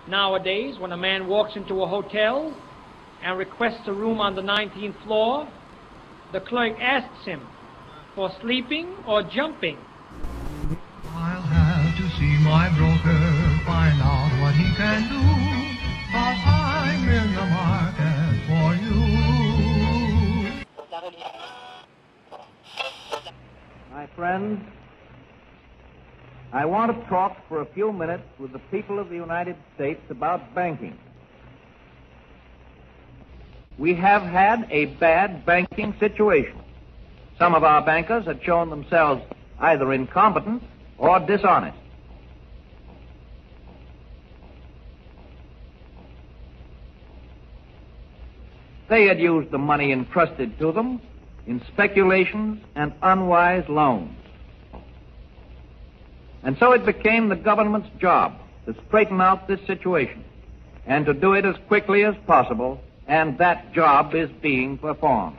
Nowadays, when a man walks into a hotel and requests a room on the 19th floor, the clerk asks him for sleeping or jumping. I'll have to see my broker, find out what he can do, 'cause I'm in the market for you. My friends, I want to talk for a few minutes with the people of the United States about banking. We have had a bad banking situation. Some of our bankers have shown themselves either incompetent or dishonest. They had used the money entrusted to them in speculations and unwise loans. And so it became the government's job to straighten out this situation and to do it as quickly as possible, and that job is being performed.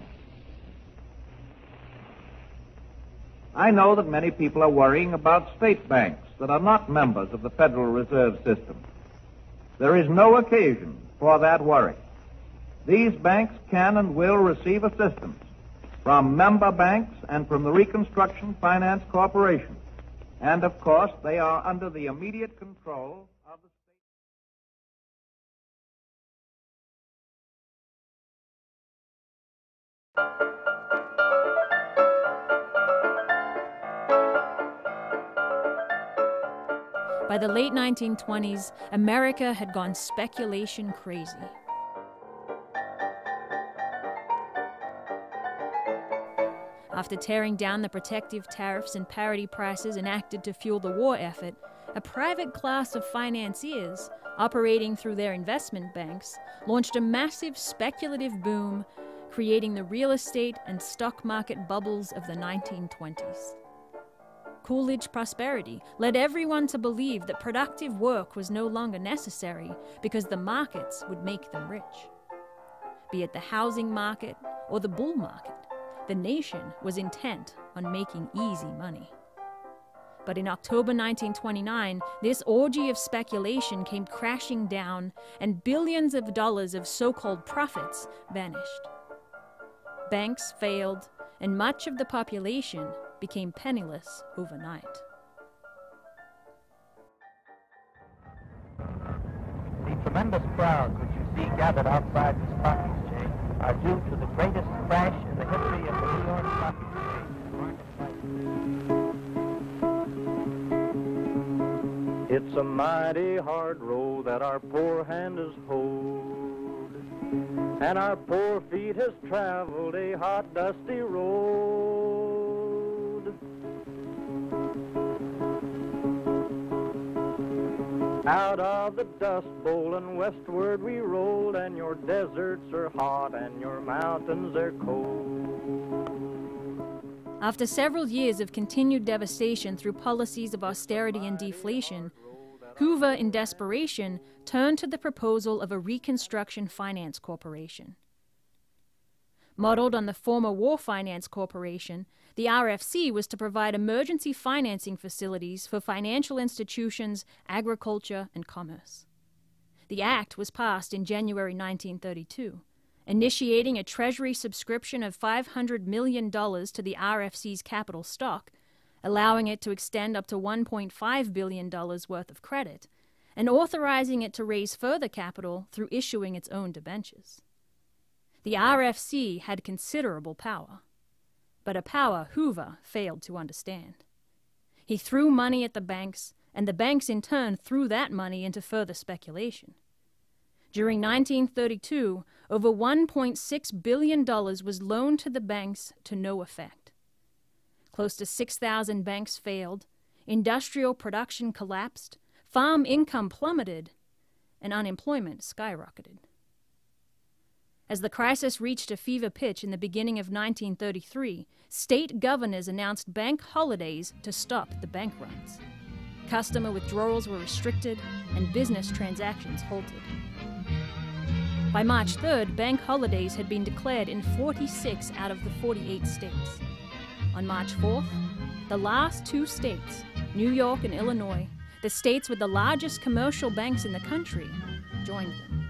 I know that many people are worrying about state banks that are not members of the Federal Reserve System. There is no occasion for that worry. These banks can and will receive assistance from member banks and from the Reconstruction Finance Corporation. And, of course, they are under the immediate control of the state. By the late 1920s, America had gone speculation crazy. After tearing down the protective tariffs and parity prices enacted to fuel the war effort, a private class of financiers, operating through their investment banks, launched a massive speculative boom, creating the real estate and stock market bubbles of the 1920s. Coolidge prosperity led everyone to believe that productive work was no longer necessary because the markets would make them rich. Be it the housing market or the bull market, the nation was intent on making easy money. But in October 1929, this orgy of speculation came crashing down, and billions of dollars of so-called profits vanished. Banks failed, and much of the population became penniless overnight. The tremendous crowds which you see gathered outside the stock exchange are due to the greatest crash in the history of the New York Stock Exchange. It's a mighty hard road that our poor hand has hoed, and our poor feet has traveled a hot, dusty road. Out of the dust bowl and westward we rolled, and your deserts are hot and your mountains are cold. After several years of continued devastation through policies of austerity and deflation, Hoover, in desperation, turned to the proposal of a Reconstruction Finance Corporation. Modeled on the former War Finance Corporation, the RFC was to provide emergency financing facilities for financial institutions, agriculture, and commerce. The act was passed in January 1932, initiating a Treasury subscription of $500 million to the RFC's capital stock, allowing it to extend up to $1.5 billion worth of credit, and authorizing it to raise further capital through issuing its own debentures. The RFC had considerable power, but a power Hoover failed to understand. He threw money at the banks, and the banks in turn threw that money into further speculation. During 1932, over $1.6 billion was loaned to the banks to no effect. Close to 6,000 banks failed, industrial production collapsed, farm income plummeted, and unemployment skyrocketed. As the crisis reached a fever pitch in the beginning of 1933, state governors announced bank holidays to stop the bank runs. Customer withdrawals were restricted, and business transactions halted. By March 3rd, bank holidays had been declared in 46 out of the 48 states. On March 4th, the last two states, New York and Illinois, the states with the largest commercial banks in the country joined them.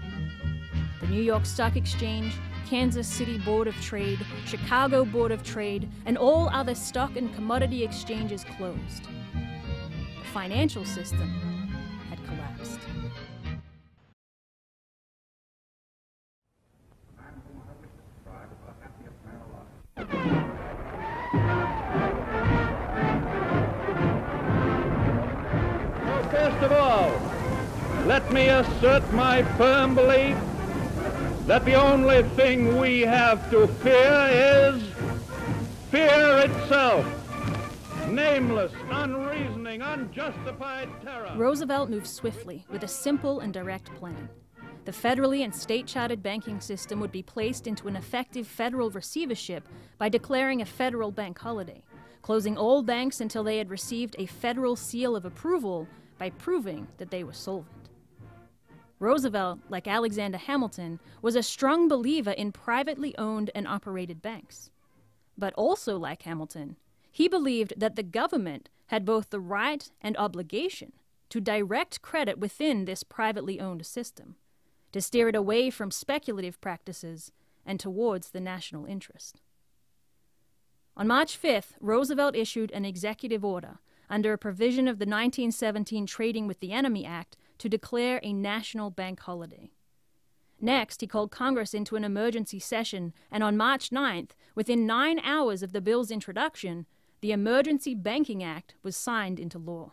The New York Stock Exchange, Kansas City Board of Trade, Chicago Board of Trade, and all other stock and commodity exchanges closed. The financial system had collapsed. First of all, let me assert my firm belief that the only thing we have to fear is fear itself. Nameless, unreasoning, unjustified terror. Roosevelt moved swiftly with a simple and direct plan. The federally and state-chartered banking system would be placed into an effective federal receivership by declaring a federal bank holiday, closing all banks until they had received a federal seal of approval by proving that they were solvent. Roosevelt, like Alexander Hamilton, was a strong believer in privately owned and operated banks. But also like Hamilton, he believed that the government had both the right and obligation to direct credit within this privately owned system, to steer it away from speculative practices and towards the national interest. On March 5th, Roosevelt issued an executive order under a provision of the 1917 Trading with the Enemy Act to declare a national bank holiday. Next, he called Congress into an emergency session, and on March 9th, within 9 hours of the bill's introduction, the Emergency Banking Act was signed into law.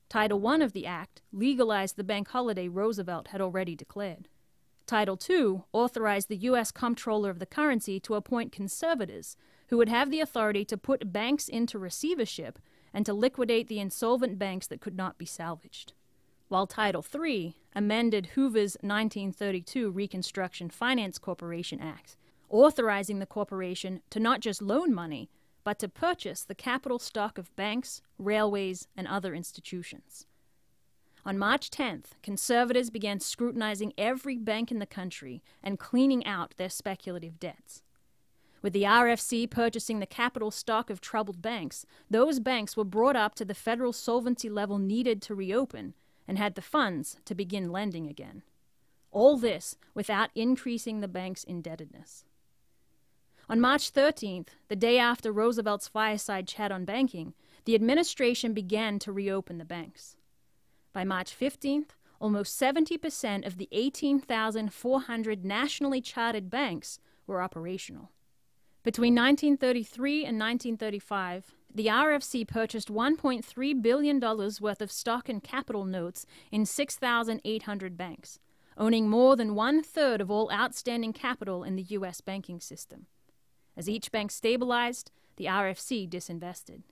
Title I of the Act legalized the bank holiday Roosevelt had already declared. Title II authorized the U.S. Comptroller of the Currency to appoint conservators who would have the authority to put banks into receivership and to liquidate the insolvent banks that could not be salvaged. While Title III amended Hoover's 1932 Reconstruction Finance Corporation Act, authorizing the corporation to not just loan money, but to purchase the capital stock of banks, railways, and other institutions. On March 10th, conservators began scrutinizing every bank in the country and cleaning out their speculative debts. With the RFC purchasing the capital stock of troubled banks, those banks were brought up to the federal solvency level needed to reopen and had the funds to begin lending again. All this without increasing the bank's indebtedness. On March 13th, the day after Roosevelt's fireside chat on banking, the administration began to reopen the banks. By March 15th, almost 70% of the 18,400 nationally chartered banks were operational. Between 1933 and 1935, the RFC purchased $1.3 billion worth of stock and capital notes in 6,800 banks, owning more than 1/3 of all outstanding capital in the U.S. banking system. As each bank stabilized, the RFC disinvested.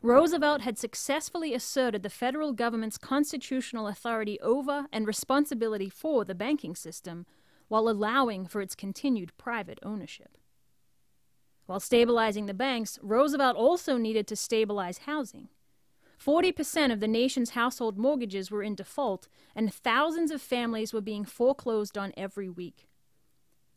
Roosevelt had successfully asserted the federal government's constitutional authority over and responsibility for the banking system while allowing for its continued private ownership. While stabilizing the banks, Roosevelt also needed to stabilize housing. 40% of the nation's household mortgages were in default, and thousands of families were being foreclosed on every week.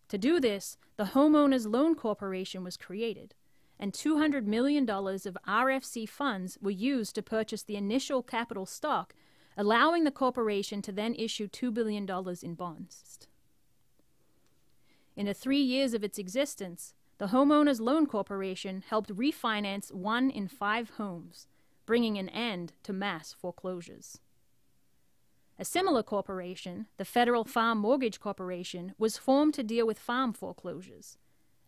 To do this, the Homeowners Loan Corporation was created, and $200 million of RFC funds were used to purchase the initial capital stock, allowing the corporation to then issue $2 billion in bonds. In the 3 years of its existence, the Homeowners Loan Corporation helped refinance 1 in 5 homes, bringing an end to mass foreclosures. A similar corporation, the Federal Farm Mortgage Corporation, was formed to deal with farm foreclosures.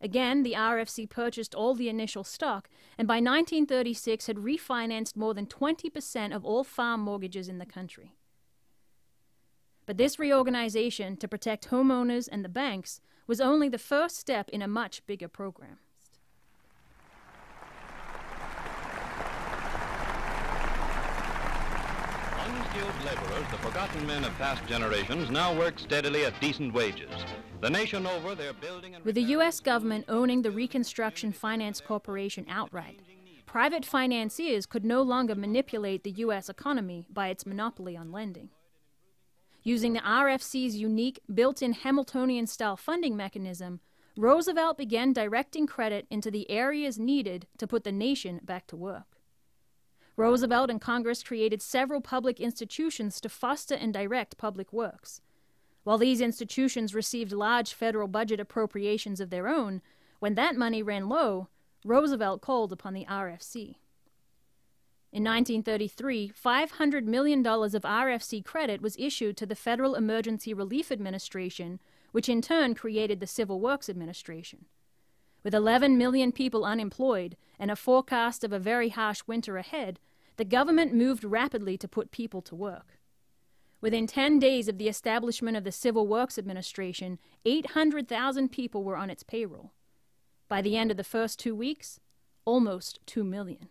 Again, the RFC purchased all the initial stock, and by 1936 had refinanced more than 20% of all farm mortgages in the country. But this reorganization to protect homeowners and the banks was only the first step in a much bigger program. Unskilled laborers, the forgotten men of past generations, now work steadily at decent wages. The nation over, they're building and... With the U.S. government owning the Reconstruction Finance Corporation outright, private financiers could no longer manipulate the U.S. economy by its monopoly on lending. Using the RFC's unique, built-in Hamiltonian-style funding mechanism, Roosevelt began directing credit into the areas needed to put the nation back to work. Roosevelt and Congress created several public institutions to foster and direct public works. While these institutions received large federal budget appropriations of their own, when that money ran low, Roosevelt called upon the RFC. In 1933, $500 million of RFC credit was issued to the Federal Emergency Relief Administration, which in turn created the Civil Works Administration. With 11 million people unemployed and a forecast of a very harsh winter ahead, the government moved rapidly to put people to work. Within 10 days of the establishment of the Civil Works Administration, 800,000 people were on its payroll. By the end of the first 2 weeks, almost 2 million.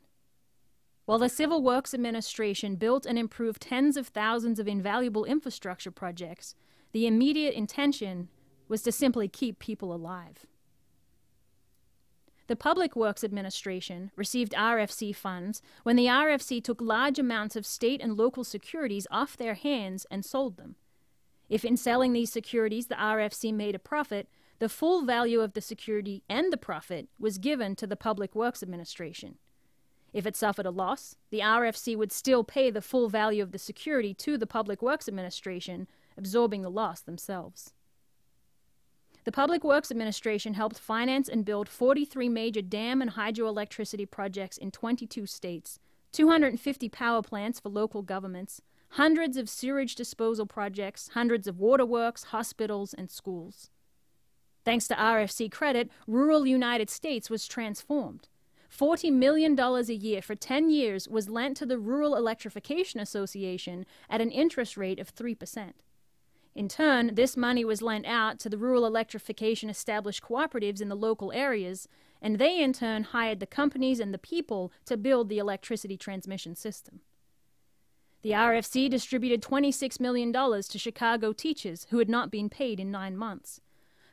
While the Civil Works Administration built and improved tens of thousands of invaluable infrastructure projects, the immediate intention was to simply keep people alive. The Public Works Administration received RFC funds when the RFC took large amounts of state and local securities off their hands and sold them. If in selling these securities the RFC made a profit, the full value of the security and the profit was given to the Public Works Administration. If it suffered a loss, the RFC would still pay the full value of the security to the Public Works Administration, absorbing the loss themselves. The Public Works Administration helped finance and build 43 major dam and hydroelectricity projects in 22 states, 250 power plants for local governments, hundreds of sewage disposal projects, hundreds of waterworks, hospitals, and schools. Thanks to RFC credit, rural United States was transformed. $40 million a year for 10 years was lent to the Rural Electrification Association at an interest rate of 3%. In turn, this money was lent out to the rural electrification established cooperatives in the local areas, and they in turn hired the companies and the people to build the electricity transmission system. The RFC distributed $26 million to Chicago teachers who had not been paid in 9 months,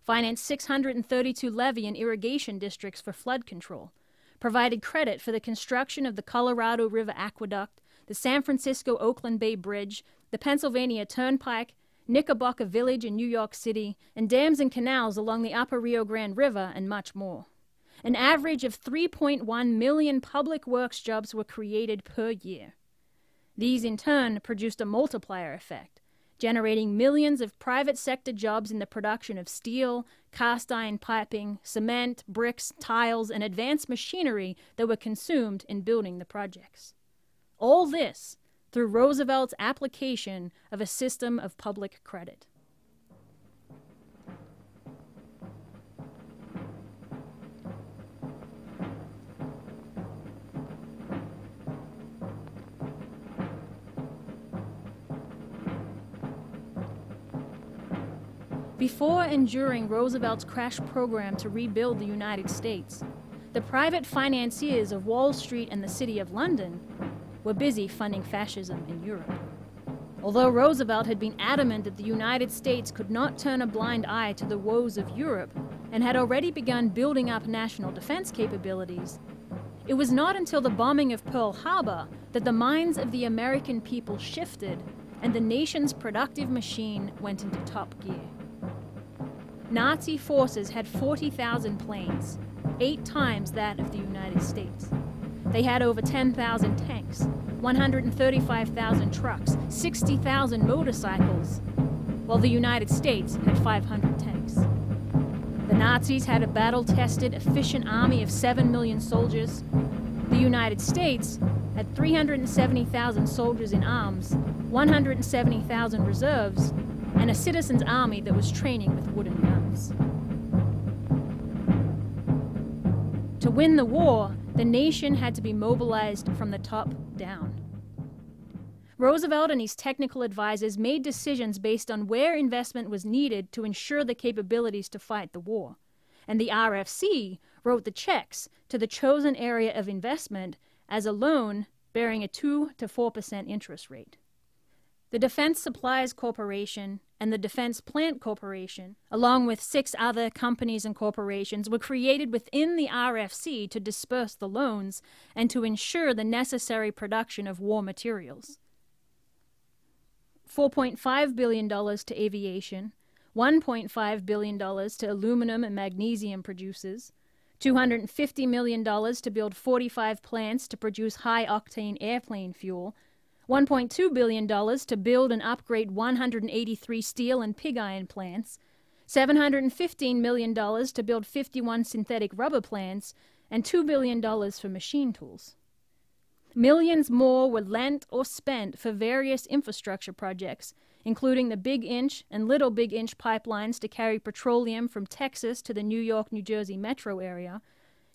financed 632 levee and irrigation districts for flood control, provided credit for the construction of the Colorado River Aqueduct, the San Francisco-Oakland Bay Bridge, the Pennsylvania Turnpike, Knickerbocker Village in New York City, and dams and canals along the Upper Rio Grande River, and much more. An average of 3.1 million public works jobs were created per year. These in turn produced a multiplier effect, generating millions of private sector jobs in the production of steel, cast iron piping, cement, bricks, tiles, and advanced machinery that were consumed in building the projects. All this through Roosevelt's application of a system of public credit. Before and during Roosevelt's crash program to rebuild the United States, the private financiers of Wall Street and the City of London were busy funding fascism in Europe. Although Roosevelt had been adamant that the United States could not turn a blind eye to the woes of Europe and had already begun building up national defense capabilities, it was not until the bombing of Pearl Harbor that the minds of the American people shifted and the nation's productive machine went into top gear. Nazi forces had 40,000 planes, 8 times that of the United States. They had over 10,000 tanks, 135,000 trucks, 60,000 motorcycles, while the United States had 500 tanks. The Nazis had a battle-tested, efficient army of 7 million soldiers. The United States had 370,000 soldiers in arms, 170,000 reserves, and a citizens' army that was training with wooden guns. To win the war, the nation had to be mobilized from the top down. Roosevelt and his technical advisors made decisions based on where investment was needed to ensure the capabilities to fight the war, and the RFC wrote the checks to the chosen area of investment as a loan bearing a 2 to 4% interest rate. The Defense Supplies Corporation and the Defense Plant Corporation, along with 6 other companies and corporations, were created within the RFC to disperse the loans and to ensure the necessary production of war materials. $4.5 billion to aviation, $1.5 billion to aluminum and magnesium producers, $250 million to build 45 plants to produce high-octane airplane fuel, $1.2 billion to build and upgrade 183 steel and pig iron plants, $715 million to build 51 synthetic rubber plants, and $2 billion for machine tools. Millions more were lent or spent for various infrastructure projects, including the Big Inch and Little Big Inch pipelines to carry petroleum from Texas to the New York-New Jersey metro area,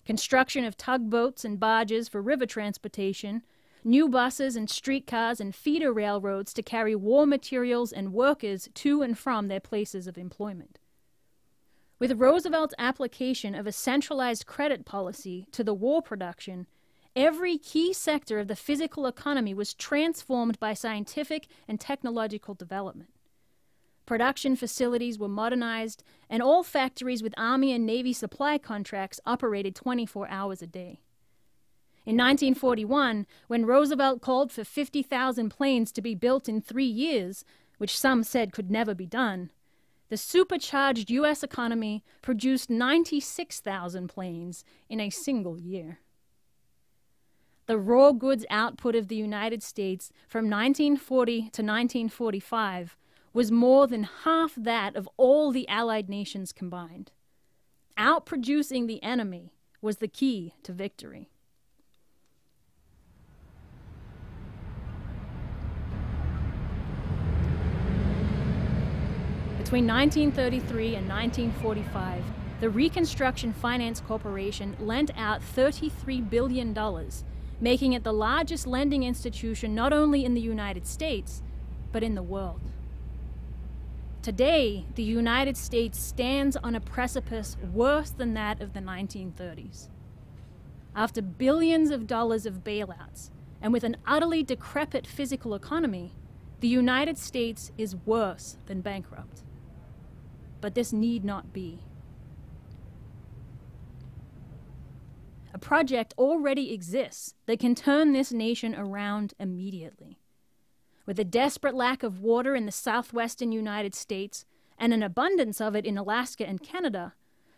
construction of tugboats and barges for river transportation, new buses and streetcars and feeder railroads to carry war materials and workers to and from their places of employment. With Roosevelt's application of a centralized credit policy to the war production, every key sector of the physical economy was transformed by scientific and technological development. Production facilities were modernized, and all factories with Army and Navy supply contracts operated 24 hours a day. In 1941, when Roosevelt called for 50,000 planes to be built in 3 years, which some said could never be done, the supercharged U.S. economy produced 96,000 planes in a single year. The raw goods output of the United States from 1940 to 1945 was more than half that of all the Allied nations combined. Outproducing the enemy was the key to victory. Between 1933 and 1945, the Reconstruction Finance Corporation lent out $33 billion, making it the largest lending institution not only in the United States, but in the world. Today, the United States stands on a precipice worse than that of the 1930s. After billions of dollars of bailouts, and with an utterly decrepit physical economy, the United States is worse than bankrupt. But this need not be. A project already exists that can turn this nation around immediately. With a desperate lack of water in the southwestern United States and an abundance of it in Alaska and Canada,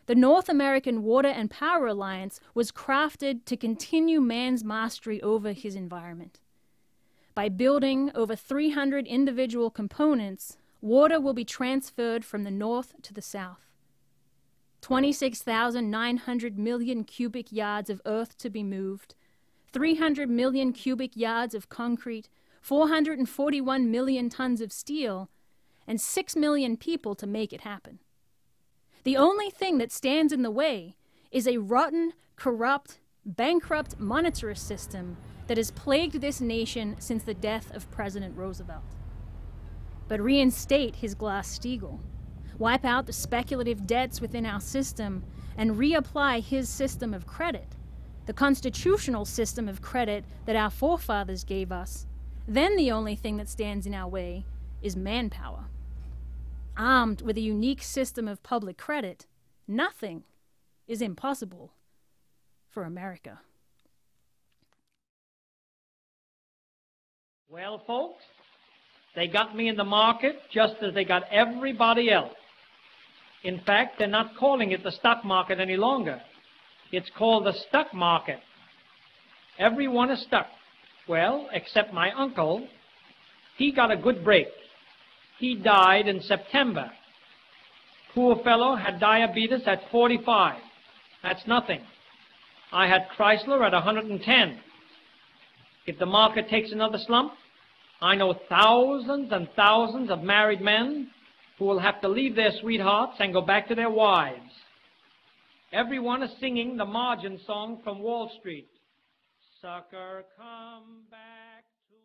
the North American Water and Power Alliance was crafted to continue man's mastery over his environment. By building over 300 individual components, water will be transferred from the north to the south. 26,900 million cubic yards of earth to be moved, 300 million cubic yards of concrete, 441 million tons of steel, and 6 million people to make it happen. The only thing that stands in the way is a rotten, corrupt, bankrupt monetarist system that has plagued this nation since the death of President Roosevelt. But reinstate his Glass-Steagall, wipe out the speculative debts within our system, and reapply his system of credit, the constitutional system of credit that our forefathers gave us, then the only thing that stands in our way is manpower. Armed with a unique system of public credit, nothing is impossible for America. Well, folks, they got me in the market just as they got everybody else. In fact, they're not calling it the stock market any longer. It's called the stuck market. Everyone is stuck. Well, except my uncle. He got a good break. He died in September. Poor fellow had diabetes at 45. That's nothing. I had Chrysler at 110. If the market takes another slump, I know thousands and thousands of married men who will have to leave their sweethearts and go back to their wives. Everyone is singing the margin song from Wall Street. Sucker, come back to